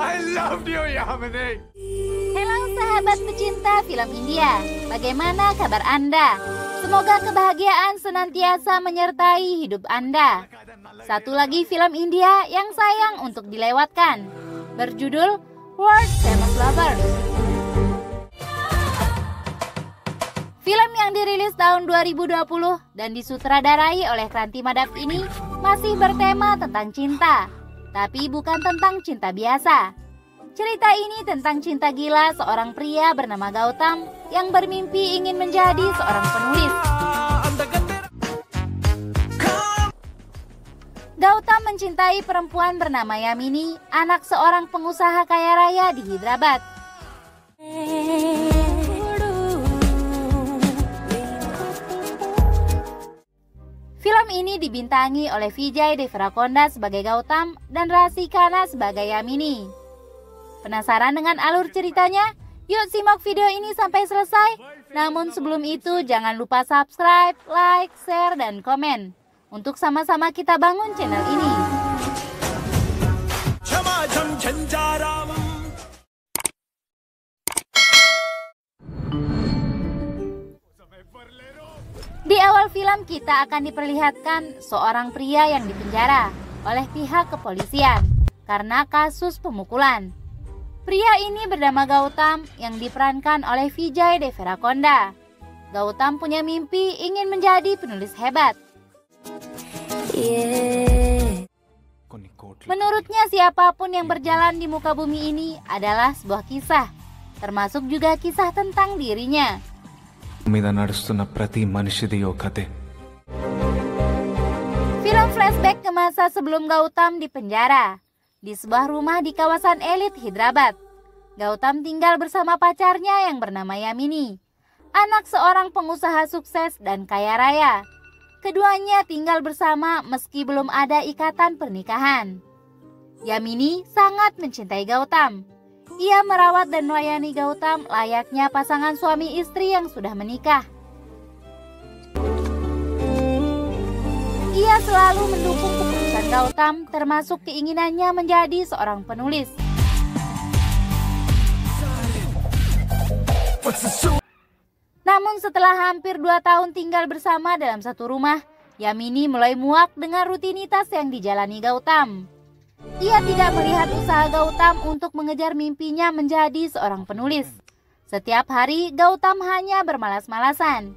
I loved you, Yamini. Halo sahabat pecinta film India, bagaimana kabar Anda? Semoga kebahagiaan senantiasa menyertai hidup Anda. Satu lagi film India yang sayang untuk dilewatkan, berjudul World Famous Lovers. Film yang dirilis tahun 2020 dan disutradarai oleh Kranti Madhav ini masih bertema tentang cinta, tapi bukan tentang cinta biasa. Cerita ini tentang cinta gila seorang pria bernama Gautam yang bermimpi ingin menjadi seorang penulis. Gautam mencintai perempuan bernama Yamini, anak seorang pengusaha kaya raya di Hyderabad. Film ini dibintangi oleh Vijay Deverakonda sebagai Gautam dan Rashi Khanna sebagai Yamini. Penasaran dengan alur ceritanya? Yuk simak video ini sampai selesai. Namun sebelum itu jangan lupa subscribe, like, share, dan komen untuk sama-sama kita bangun channel ini. Di awal film kita akan diperlihatkan seorang pria yang dipenjara oleh pihak kepolisian karena kasus pemukulan. Pria ini bernama Gautam yang diperankan oleh Vijay Deverakonda. Gautam punya mimpi ingin menjadi penulis hebat. Menurutnya siapapun yang berjalan di muka bumi ini adalah sebuah kisah, termasuk juga kisah tentang dirinya. Film flashback ke masa sebelum Gautam di penjara. Di sebuah rumah di kawasan elit Hyderabad, Gautam tinggal bersama pacarnya yang bernama Yamini, anak seorang pengusaha sukses dan kaya raya. Keduanya tinggal bersama meski belum ada ikatan pernikahan. Yamini sangat mencintai Gautam. Ia merawat dan melayani Gautam layaknya pasangan suami istri yang sudah menikah. Ia selalu mendukung keputusan Gautam, termasuk keinginannya menjadi seorang penulis. Namun setelah hampir 2 tahun tinggal bersama dalam satu rumah, Yamini mulai muak dengan rutinitas yang dijalani Gautam. Ia tidak melihat usaha Gautam untuk mengejar mimpinya menjadi seorang penulis. Setiap hari Gautam hanya bermalas-malasan.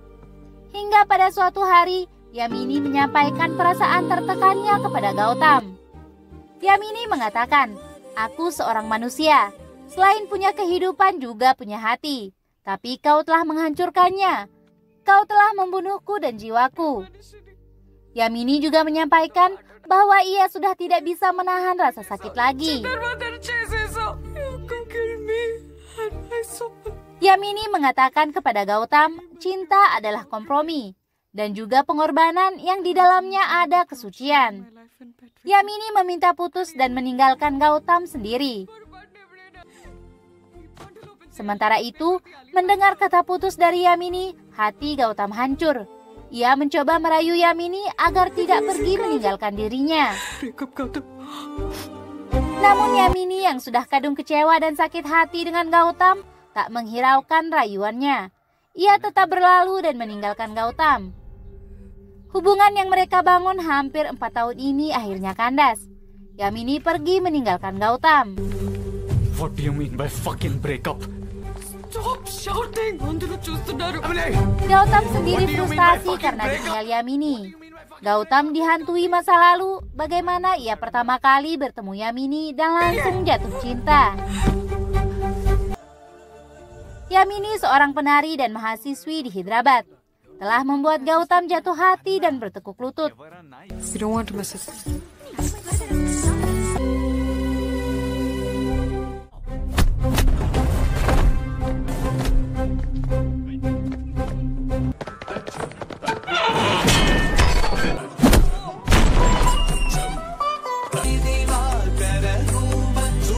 Hingga pada suatu hari, Yamini menyampaikan perasaan tertekannya kepada Gautam. Yamini mengatakan, "Aku seorang manusia, selain punya kehidupan juga punya hati. Tapi kau telah menghancurkannya. Kau telah membunuhku dan jiwaku." Yamini juga menyampaikan bahwa ia sudah tidak bisa menahan rasa sakit lagi. Yamini mengatakan kepada Gautam, cinta adalah kompromi dan juga pengorbanan yang di dalamnya ada kesucian. Yamini meminta putus dan meninggalkan Gautam sendiri. Sementara itu, mendengar kata putus dari Yamini, hati Gautam hancur. Ia mencoba merayu Yamini agar tidak pergi meninggalkan dirinya. Namun Yamini yang sudah kadung kecewa dan sakit hati dengan Gautam tak menghiraukan rayuannya. Ia tetap berlalu dan meninggalkan Gautam. Hubungan yang mereka bangun hampir 4 tahun ini akhirnya kandas. Yamini pergi meninggalkan Gautam. What do you mean by fucking breakup? Stop shouting. Gautam sendiri frustasi karena ditinggal Yamini. Gautam dihantui masa lalu, bagaimana ia pertama kali bertemu Yamini dan langsung jatuh cinta. Yamini seorang penari dan mahasiswi di Hyderabad, telah membuat Gautam jatuh hati dan bertekuk lutut.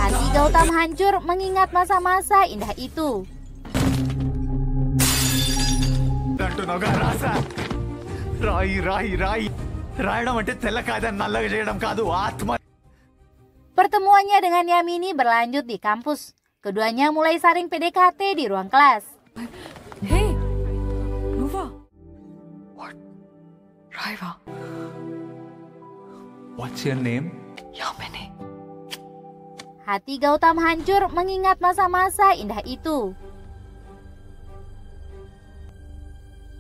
Hati Gautam hancur mengingat masa-masa indah itu. Pertemuannya dengan Yamini berlanjut di kampus. Keduanya mulai saling PDKT di ruang kelas. Hey, Nova. What? Raiva. What's your name? Yamini. Hati Gautam hancur mengingat masa-masa indah itu.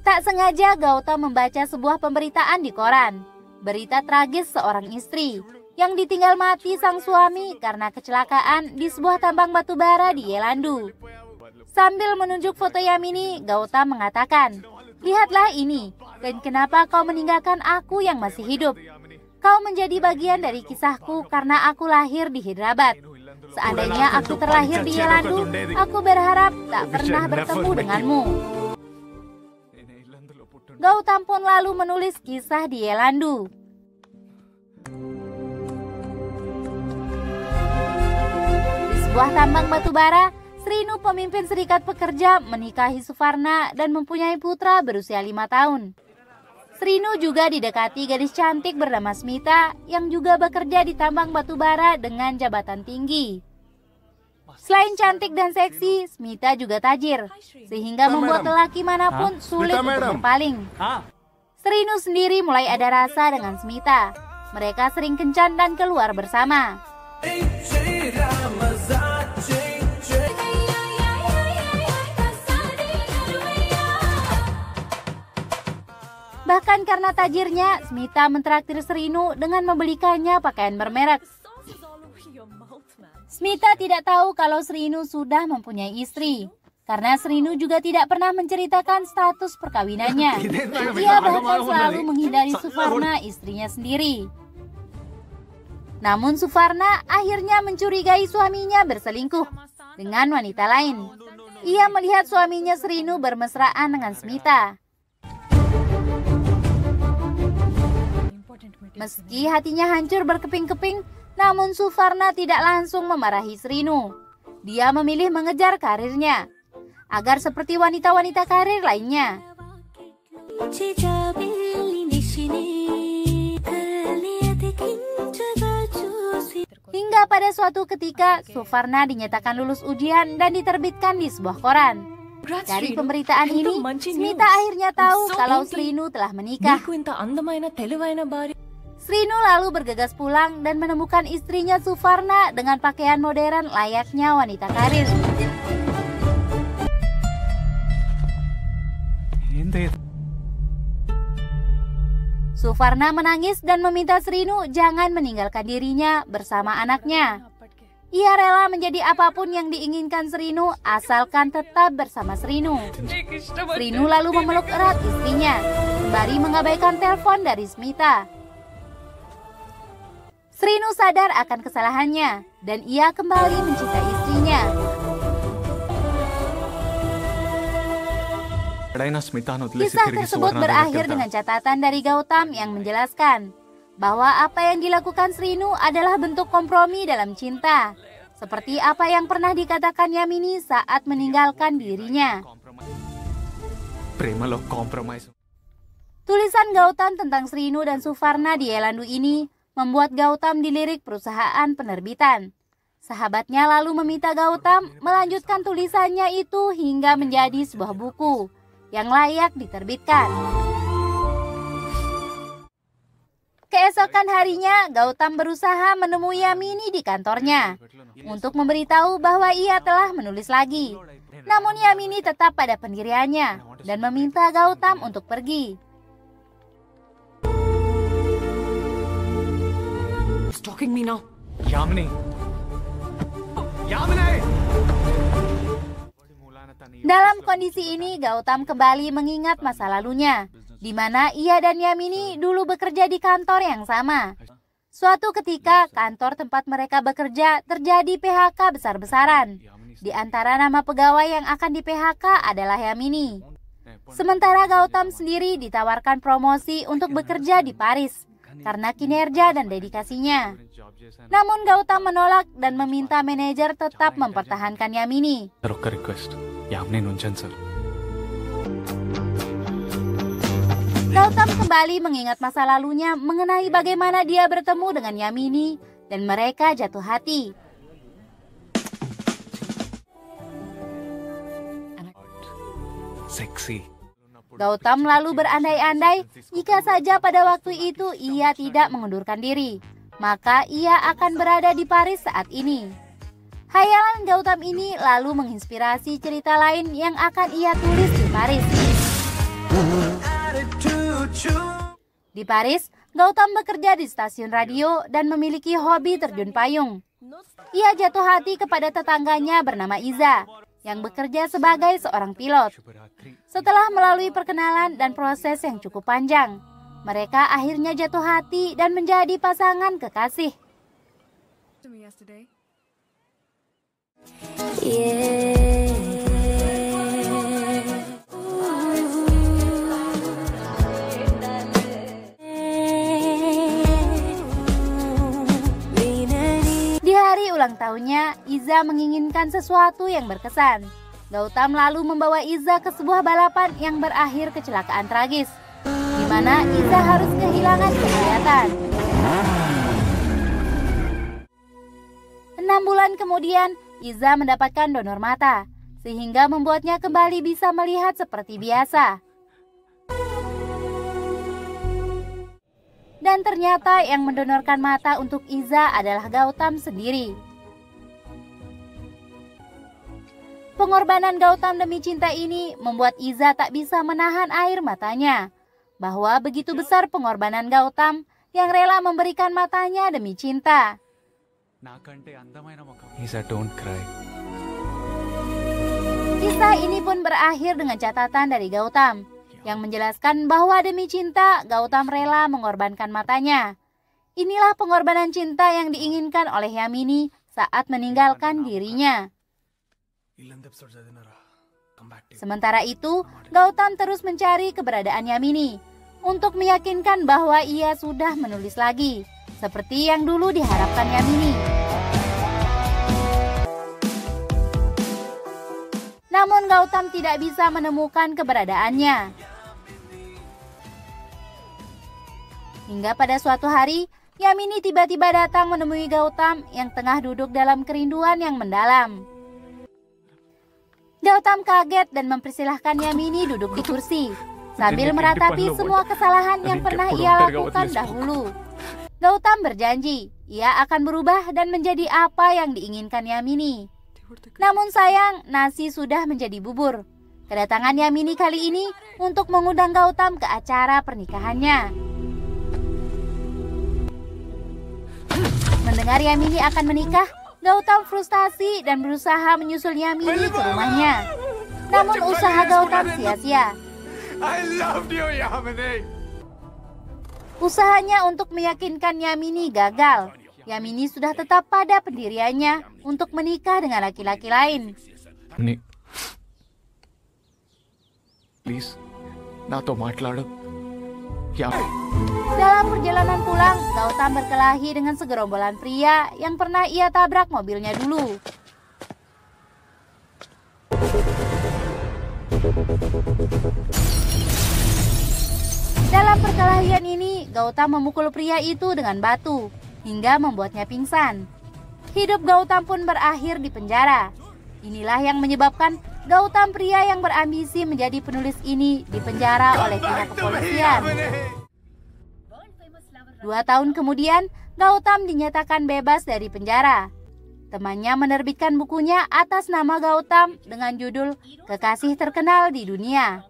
Tak sengaja Gautam membaca sebuah pemberitaan di koran. Berita tragis seorang istri yang ditinggal mati sang suami karena kecelakaan di sebuah tambang batu bara di Yelandu. Sambil menunjuk foto Yamini, Gautam mengatakan, "Lihatlah ini, dan kenapa kau meninggalkan aku yang masih hidup? Kau menjadi bagian dari kisahku karena aku lahir di Hyderabad. Seandainya aku terlahir di Yelandu, aku berharap tak pernah bertemu denganmu." Gautam pun lalu menulis kisah di Yelandu. Di sebuah tambang batu bara, Srinu, pemimpin serikat pekerja, menikahi Suvarna dan mempunyai putra berusia 5 tahun. Srinu juga didekati gadis cantik bernama Smita yang juga bekerja di tambang batu bara dengan jabatan tinggi. Selain cantik dan seksi, Smita juga tajir, sehingga membuat lelaki manapun sulit untuk berpaling. Srinu sendiri mulai ada rasa dengan Smita. Mereka sering kencan dan keluar bersama. Bahkan karena tajirnya, Smita mentraktir Srinu dengan membelikannya pakaian bermerek. Smita tidak tahu kalau Srinu sudah mempunyai istri, karena Srinu juga tidak pernah menceritakan status perkawinannya. Ia bahkan selalu menghindari Suvarna, istrinya sendiri. Namun Suvarna akhirnya mencurigai suaminya berselingkuh dengan wanita lain. Ia melihat suaminya Srinu bermesraan dengan Smita. Meski hatinya hancur berkeping-keping, namun Suvarna tidak langsung memarahi Srinu. Dia memilih mengejar karirnya, agar seperti wanita-wanita karir lainnya. Hingga pada suatu ketika, Suvarna dinyatakan lulus ujian dan diterbitkan di sebuah koran. Dari pemberitaan ini, Smita akhirnya tahu kalau Srinu telah menikah. Srinu lalu bergegas pulang dan menemukan istrinya Suvarna dengan pakaian modern layaknya wanita karir. Suvarna menangis dan meminta Srinu jangan meninggalkan dirinya bersama anaknya. Ia rela menjadi apapun yang diinginkan Srinu asalkan tetap bersama Srinu. Srinu lalu memeluk erat istrinya, sembari mengabaikan telepon dari Smita. Srinu sadar akan kesalahannya dan ia kembali mencintai istrinya. Kisah tersebut berakhir dengan catatan dari Gautam yang menjelaskan bahwa apa yang dilakukan Srinu adalah bentuk kompromi dalam cinta, seperti apa yang pernah dikatakan Yamini saat meninggalkan dirinya. Tulisan Gautam tentang Srinu dan Suvarna di Yelandu ini membuat Gautam dilirik perusahaan penerbitan. Sahabatnya lalu meminta Gautam melanjutkan tulisannya itu hingga menjadi sebuah buku yang layak diterbitkan. Keesokan harinya, Gautam berusaha menemui Yamini di kantornya untuk memberitahu bahwa ia telah menulis lagi. Namun Yamini tetap pada pendiriannya dan meminta Gautam untuk pergi. Stalking me now. Yamini. Yamini. Dalam kondisi ini, Gautam kembali mengingat masa lalunya, di mana ia dan Yamini dulu bekerja di kantor yang sama. Suatu ketika, kantor tempat mereka bekerja terjadi PHK besar-besaran. Di antara nama pegawai yang akan di PHK adalah Yamini. Sementara Gautam sendiri ditawarkan promosi untuk bekerja di Paris karena kinerja dan dedikasinya. Namun Gautam menolak dan meminta manajer tetap mempertahankan Yamini. Gautam kembali mengingat masa lalunya mengenai bagaimana dia bertemu dengan Yamini dan mereka jatuh hati. Sexy. Gautam lalu berandai-andai jika saja pada waktu itu ia tidak mengundurkan diri, maka ia akan berada di Paris saat ini. Hayalan Gautam ini lalu menginspirasi cerita lain yang akan ia tulis di Paris. Di Paris, Gautam bekerja di stasiun radio dan memiliki hobi terjun payung. Ia jatuh hati kepada tetangganya bernama Iza, yang bekerja sebagai seorang pilot. Setelah melalui perkenalan dan proses yang cukup panjang, mereka akhirnya jatuh hati dan menjadi pasangan kekasih. Di hari ulang tahunnya, Iza menginginkan sesuatu yang berkesan. Gautam lalu membawa Iza ke sebuah balapan yang berakhir kecelakaan tragis, di mana Iza harus kehilangan penglihatan. 6 bulan kemudian, Iza mendapatkan donor mata, sehingga membuatnya kembali bisa melihat seperti biasa. Dan ternyata yang mendonorkan mata untuk Iza adalah Gautam sendiri. Pengorbanan Gautam demi cinta ini membuat Iza tak bisa menahan air matanya. Bahwa begitu besar pengorbanan Gautam yang rela memberikan matanya demi cinta. Iza, don't cry. Kisah ini pun berakhir dengan catatan dari Gautam yang menjelaskan bahwa demi cinta Gautam rela mengorbankan matanya. Inilah pengorbanan cinta yang diinginkan oleh Yamini saat meninggalkan dirinya. Sementara itu, Gautam terus mencari keberadaan Yamini untuk meyakinkan bahwa ia sudah menulis lagi, seperti yang dulu diharapkan Yamini. Namun Gautam tidak bisa menemukan keberadaannya. Hingga pada suatu hari, Yamini tiba-tiba datang menemui Gautam yang tengah duduk dalam kerinduan yang mendalam. Gautam kaget dan mempersilahkan Yamini duduk di kursi, sambil meratapi semua kesalahan yang pernah ia lakukan dahulu. Gautam berjanji, ia akan berubah dan menjadi apa yang diinginkan Yamini. Namun sayang, nasi sudah menjadi bubur. Kedatangan Yamini kali ini untuk mengundang Gautam ke acara pernikahannya. Mendengar Yamini akan menikah, Gautam frustasi dan berusaha menyusul Yamini ke rumahnya. Namun usaha Gautam sia-sia. I love you, Yamini. Usahanya untuk meyakinkan Yamini gagal. Yamini sudah tetap pada pendiriannya untuk menikah dengan laki-laki lain. Yamini, please, nato matladu. Dalam perjalanan pulang, Gautam berkelahi dengan segerombolan pria yang pernah ia tabrak mobilnya dulu. Dalam perkelahian ini, Gautam memukul pria itu dengan batu hingga membuatnya pingsan. Hidup Gautam pun berakhir di penjara. Inilah yang menyebabkan Gautam, pria yang berambisi menjadi penulis ini, dipenjara oleh pihak kepolisian. 2 tahun kemudian, Gautam dinyatakan bebas dari penjara. Temannya menerbitkan bukunya atas nama Gautam dengan judul Kekasih Terkenal di Dunia.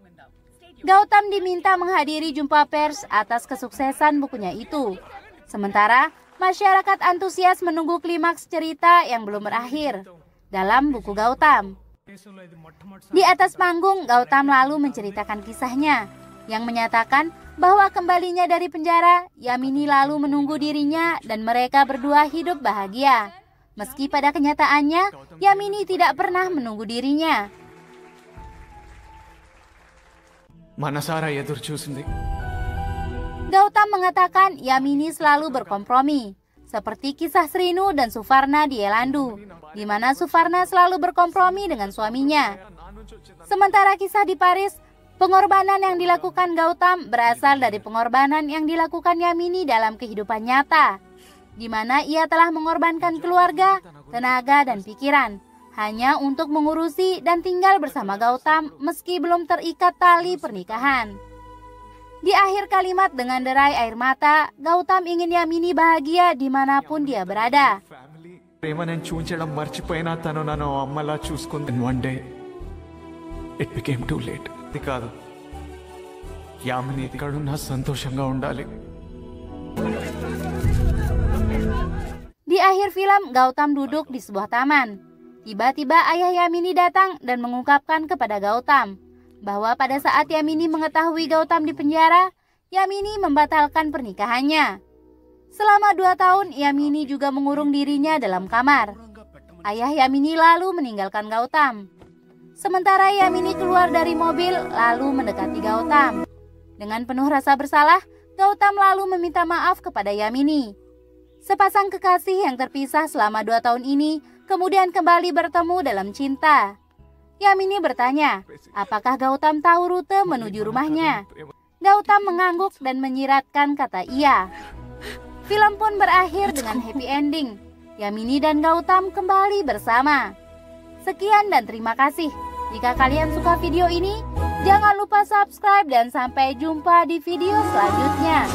Gautam diminta menghadiri jumpa pers atas kesuksesan bukunya itu. Sementara, masyarakat antusias menunggu klimaks cerita yang belum berakhir dalam buku Gautam. Di atas panggung, Gautam lalu menceritakan kisahnya yang menyatakan bahwa kembalinya dari penjara, Yamini lalu menunggu dirinya dan mereka berdua hidup bahagia. Meski pada kenyataannya, Yamini tidak pernah menunggu dirinya. Manasara edur chusindi. Gautam mengatakan Yamini selalu berkompromi, seperti kisah Srinu dan Suvarna di Elandu, di mana Suvarna selalu berkompromi dengan suaminya. Sementara kisah di Paris, pengorbanan yang dilakukan Gautam berasal dari pengorbanan yang dilakukan Yamini dalam kehidupan nyata. di mana ia telah mengorbankan keluarga, tenaga, dan pikiran hanya untuk mengurusi dan tinggal bersama Gautam meski belum terikat tali pernikahan. Di akhir kalimat dengan derai air mata, Gautam ingin Yamini bahagia dimanapun dia berada. ప్రేమ నేను చూపించడం మర్చిపోయినా తను నన్ను అమ్మలా చూసుకుంది. One day it became too late. ఇది కాదు, యామిని ఇక్కడున్నా సంతోషంగా ఉండాలి. Di akhir film, Gautam duduk di sebuah taman. Tiba-tiba ayah Yamini datang dan mengungkapkan kepada Gautam bahwa pada saat Yamini mengetahui Gautam di penjara, Yamini membatalkan pernikahannya. Selama 2 tahun, Yamini juga mengurung dirinya dalam kamar. Ayah Yamini lalu meninggalkan Gautam. Sementara Yamini keluar dari mobil lalu mendekati Gautam. Dengan penuh rasa bersalah, Gautam lalu meminta maaf kepada Yamini. Sepasang kekasih yang terpisah selama 2 tahun ini kemudian kembali bertemu dalam cinta. Yamini bertanya, apakah Gautam tahu rute menuju rumahnya? Gautam mengangguk dan menyiratkan kata iya. Film pun berakhir dengan happy ending. Yamini dan Gautam kembali bersama. Sekian dan terima kasih. Jika kalian suka video ini, jangan lupa subscribe dan sampai jumpa di video selanjutnya.